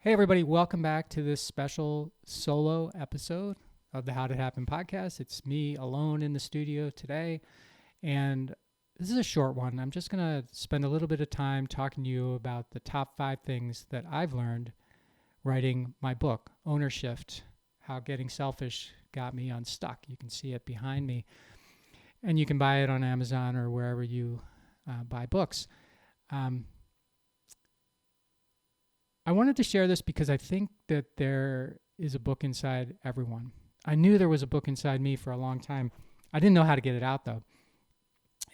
Hey, everybody, welcome back to this special solo episode of the How Did It Happen podcast. It's me alone in the studio today, and this is a short one. I'm just going to spend a little bit of time talking to you about the top 5 things that I've learned writing my book, Ownership: How Getting Selfish Got Me Unstuck. You can see it behind me, and you can buy it on Amazon or wherever you buy books. I wanted to share this because I think that there is a book inside everyone. I knew there was a book inside me for a long time. I didn't know how to get it out though.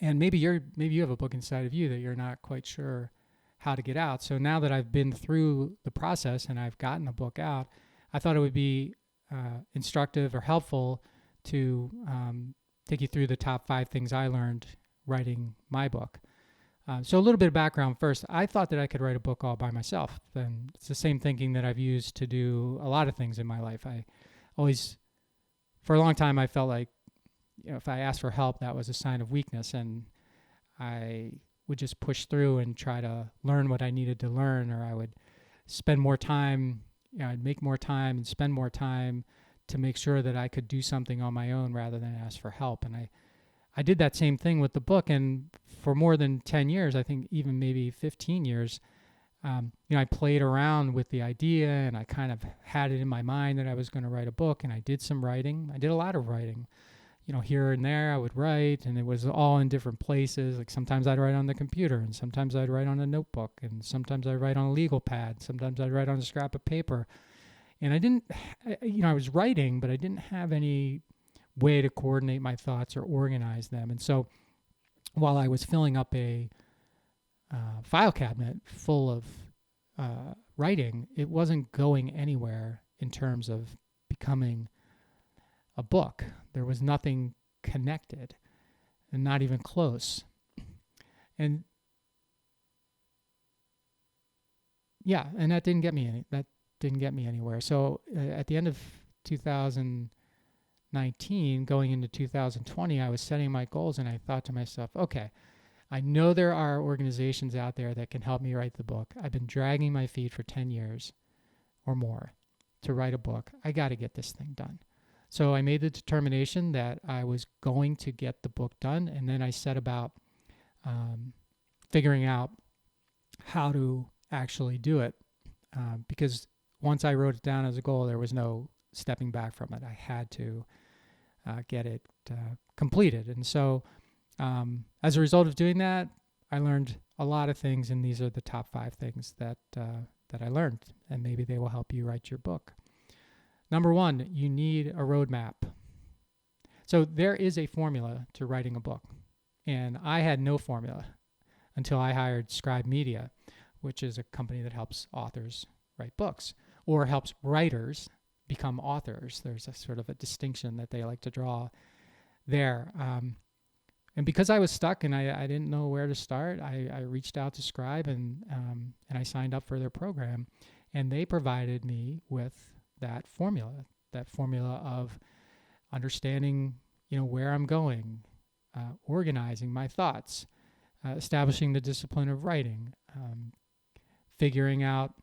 And maybe you have a book inside of you that you're not quite sure how to get out. So now that I've been through the process and I've gotten the book out, I thought it would be instructive or helpful to take you through the top 5 things I learned writing my book. So a little bit of background first. I thought that I could write a book all by myself. And it's the same thinking that I've used to do a lot of things in my life. I always, for a long time, I felt like if I asked for help, that was a sign of weakness. And I would just push through and try to learn what I needed to learn, or I would spend more time, I'd make more time and spend more time to make sure that I could do something on my own rather than ask for help. And I did that same thing with the book, and for more than 10 years, I think even maybe 15 years, I played around with the idea, and I kind of had it in my mind that I was going to write a book, and I did some writing. I did a lot of writing. Here and there I would write, and it was all in different places. Like sometimes I'd write on the computer, and sometimes I'd write on a notebook, and sometimes I'd write on a legal pad. Sometimes I'd write on a scrap of paper. And I was writing, but I didn't have any way to coordinate my thoughts or organize them. And so while I was filling up a file cabinet full of writing, it wasn't going anywhere in terms of becoming a book. There was nothing connected and not even close. And and that didn't get me anywhere. So at the end of 2019, going into 2020, I was setting my goals, and I thought to myself, okay, I know there are organizations out there that can help me write the book. I've been dragging my feet for 10 years or more to write a book. I got to get this thing done. So I made the determination that I was going to get the book done, and then I set about figuring out how to actually do it, because once I wrote it down as a goal, there was no stepping back from it. I had to get it completed. And so as a result of doing that, I learned a lot of things, and these are the top 5 things that I learned, and maybe they will help you write your book. Number 1, you need a roadmap. So there is a formula to writing a book, and I had no formula until I hired Scribe Media, which is a company that helps authors write books, or helps writers become authors. There's a sort of a distinction that they like to draw there. And because I was stuck and I didn't know where to start, I reached out to Scribe and I signed up for their program, and they provided me with that formula of understanding, where I'm going, organizing my thoughts, establishing the discipline of writing, figuring out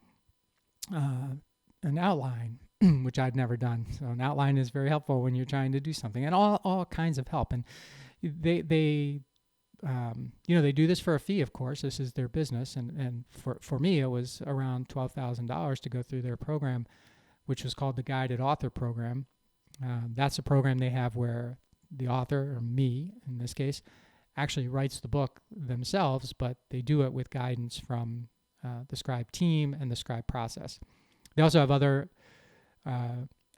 an outline, which I'd never done. So an outline is very helpful when you're trying to do something, and all kinds of help. And they do this for a fee, of course. This is their business. And for me, it was around $12,000 to go through their program, which was called the Guided Author Program. That's a program they have where the author, or me in this case, actually writes the book themselves, but they do it with guidance from the Scribe team and the Scribe process. They also have other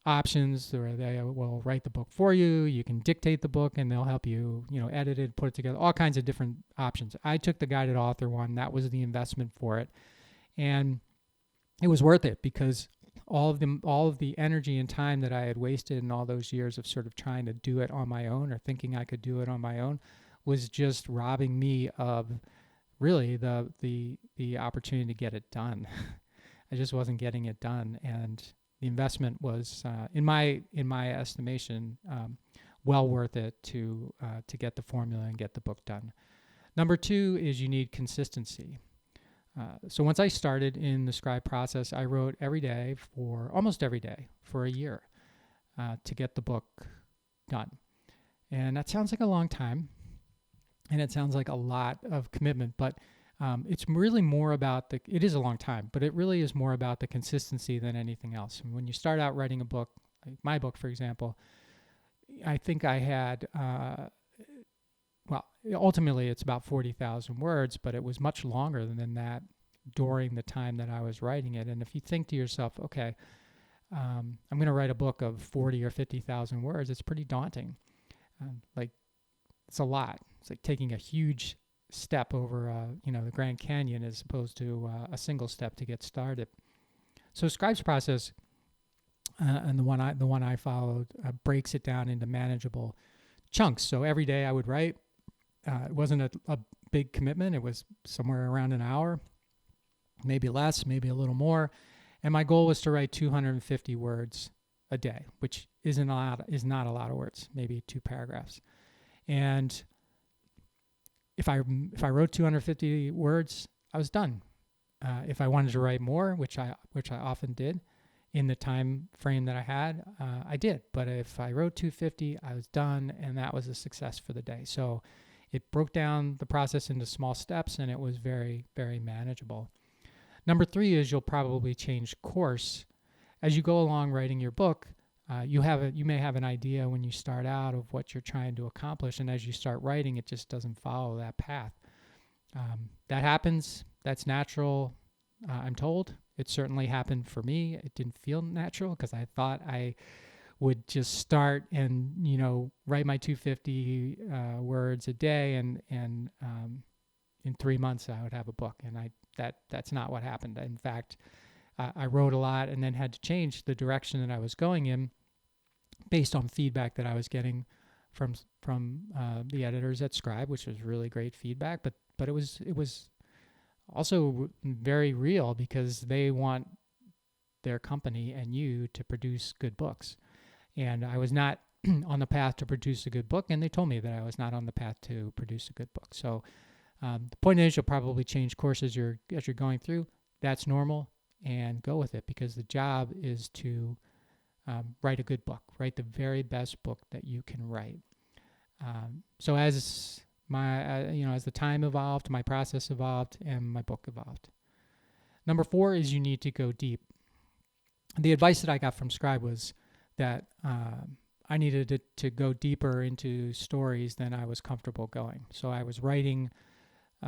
options where they will write the book for you. You can dictate the book, and they'll help you, edit it, put it together, all kinds of different options. I took the Guided Author one. That was the investment for it. And it was worth it, because all of the energy and time that I had wasted in all those years of sort of trying to do it on my own, or thinking I could do it on my own, was just robbing me of really the opportunity to get it done. I just wasn't getting it done, and the investment was, in my estimation, well worth it to get the formula and get the book done. Number 2 is you need consistency. So once I started in the scribe process, I wrote almost every day for a year to get the book done. And that sounds like a long time, and it sounds like a lot of commitment, but it's really more about it is a long time, but it really is more about the consistency than anything else. And when you start out writing a book, like my book, for example, I think I had, ultimately it's about 40,000 words, but it was much longer than that during the time that I was writing it. And if you think to yourself, okay, I'm going to write a book of 40 or 50,000 words, it's pretty daunting. It's a lot. It's like taking a huge step over, the Grand Canyon as opposed to a single step to get started. So Scribe's process, and the one I followed, breaks it down into manageable chunks. So every day I would write. It wasn't a big commitment. It was somewhere around an hour, maybe less, maybe a little more. And my goal was to write 250 words a day, which is not a lot of words, maybe 2 paragraphs. And if I wrote 250 words, I was done. If I wanted to write more, which I often did in the time frame that I had, I did. But if I wrote 250, I was done, and that was a success for the day. So it broke down the process into small steps, and it was very, very manageable. Number 3 is you'll probably change course as you go along writing your book. You may have an idea when you start out of what you're trying to accomplish, and as you start writing, it just doesn't follow that path. That happens. That's natural. I'm told. It certainly happened for me. It didn't feel natural because I thought I would just start and write my 250 words a day, and in 3 months I would have a book. And that's not what happened. In fact, I wrote a lot and then had to change the direction that I was going in based on feedback that I was getting from the editors at Scribe, which was really great feedback. But it was also very real because they want their company and you to produce good books. And I was not on the path to produce a good book, and they told me that I was not on the path to produce a good book. So the point is, you'll probably change course as you're going through. That's normal, and go with it, because the job is to write a good book, write the very best book that you can write. So as as the time evolved, my process evolved, and my book evolved. Number 4 is you need to go deep. The advice that I got from Scribe was that I needed to go deeper into stories than I was comfortable going. So I was writing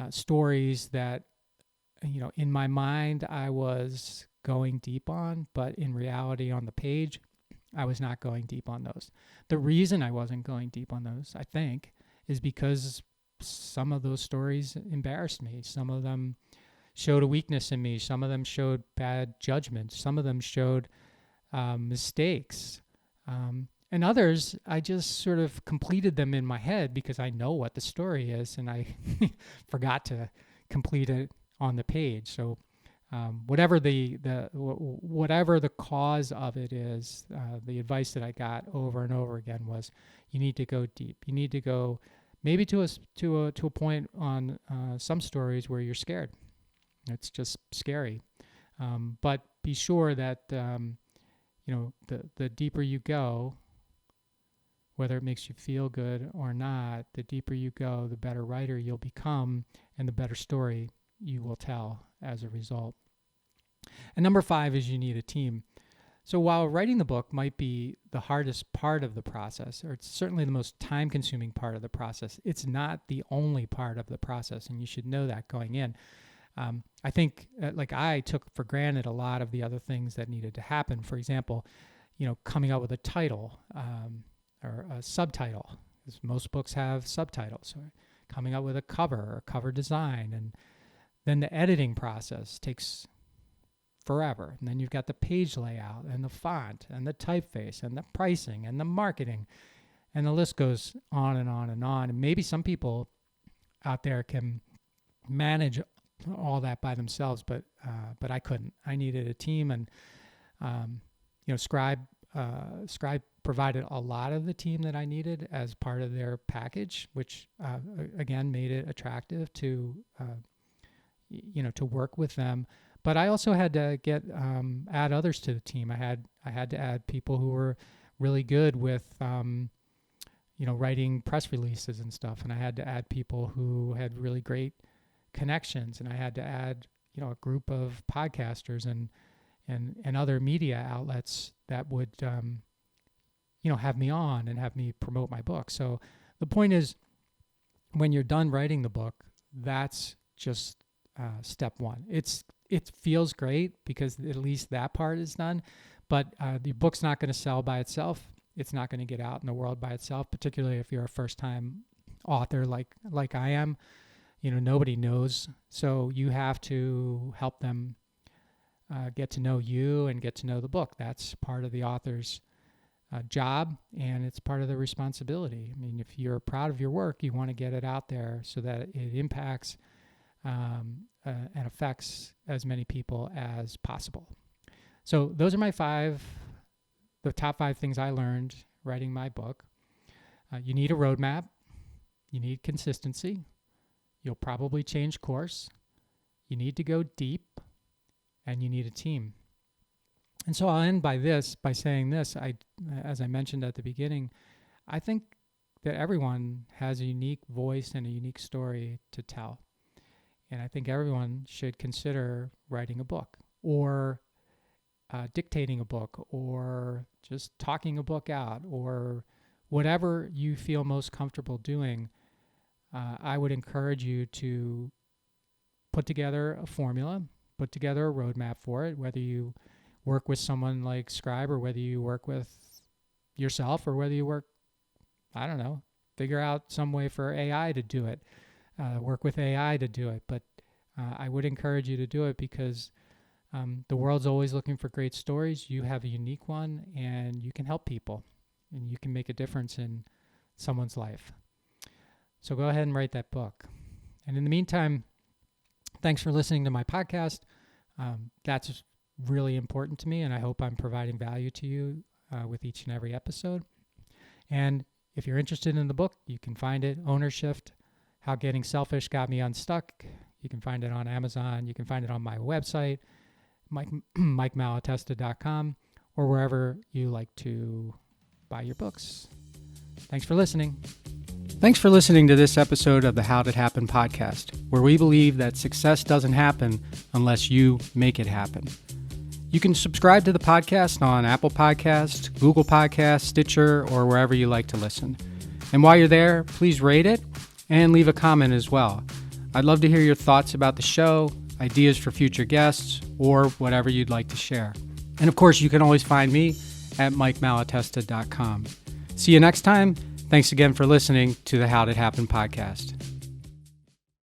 stories that, in my mind I was going deep on, but in reality on the page, I was not going deep on those. The reason I wasn't going deep on those, I think, is because some of those stories embarrassed me. Some of them showed a weakness in me. Some of them showed bad judgment. Some of them showed mistakes. And others, I just sort of completed them in my head because I know what the story is, and I forgot to complete it on the page. So whatever the cause of it is, the advice that I got over and over again was, you need to go deep. You need to go maybe to a point on some stories where you're scared. It's just scary. But be sure that the deeper you go, whether it makes you feel good or not, the deeper you go, the better writer you'll become, and the better story you will tell as a result. And number 5 is you need a team. So while writing the book might be the hardest part of the process, or it's certainly the most time-consuming part of the process, it's not the only part of the process, and you should know that going in. I think, I took for granted a lot of the other things that needed to happen. For example, coming up with a title or a subtitle, because most books have subtitles. Or coming up with a cover or cover design, and then the editing process takes forever. And then you've got the page layout and the font and the typeface and the pricing and the marketing, and the list goes on and on and on. And maybe some people out there can manage all that by themselves, but I couldn't. I needed a team, and Scribe provided a lot of the team that I needed as part of their package, which again made it attractive to to work with them. But I also had to add others to the team. I had to add people who were really good with writing press releases and stuff, and I had to add people who had really great connections, and I had to add a group of podcasters and other media outlets that would have me on and have me promote my book. So the point is, when you're done writing the book, that's just step one. It feels great because at least that part is done, but the book's not going to sell by itself. It's not going to get out in the world by itself, particularly if you're a first-time author like I am. Nobody knows, so you have to help them get to know you and get to know the book. That's part of the author's job, and it's part of the responsibility. I mean, if you're proud of your work, you want to get it out there so that it impacts and affects as many people as possible. So those are the top 5 things I learned writing my book. You need a roadmap. You need consistency. You'll probably change course. You need to go deep, and you need a team. And so I'll end by saying this. As I mentioned at the beginning, I think that everyone has a unique voice and a unique story to tell. And I think everyone should consider writing a book, or dictating a book, or just talking a book out, or whatever you feel most comfortable doing. I would encourage you to put together a formula, put together a roadmap for it, whether you work with someone like Scribe, or whether you work with yourself, or whether you work, figure out some way for AI to do it, work with AI to do it. But I would encourage you to do it because the world's always looking for great stories. You have a unique one, and you can help people, and you can make a difference in someone's life. So go ahead and write that book. And in the meantime, thanks for listening to my podcast. That's really important to me, and I hope I'm providing value to you with each and every episode. And if you're interested in the book, you can find it, Ownershift, How Getting Selfish Got Me Unstuck. You can find it on Amazon. You can find it on my website, MikeMalatesta.com, or wherever you like to buy your books. Thanks for listening. Thanks for listening to this episode of the How'd It Happen podcast, where we believe that success doesn't happen unless you make it happen. You can subscribe to the podcast on Apple Podcasts, Google Podcasts, Stitcher, or wherever you like to listen. And while you're there, please rate it and leave a comment as well. I'd love to hear your thoughts about the show, ideas for future guests, or whatever you'd like to share. And of course, you can always find me at MikeMalatesta.com. See you next time. Thanks again for listening to the How'd It Happen podcast.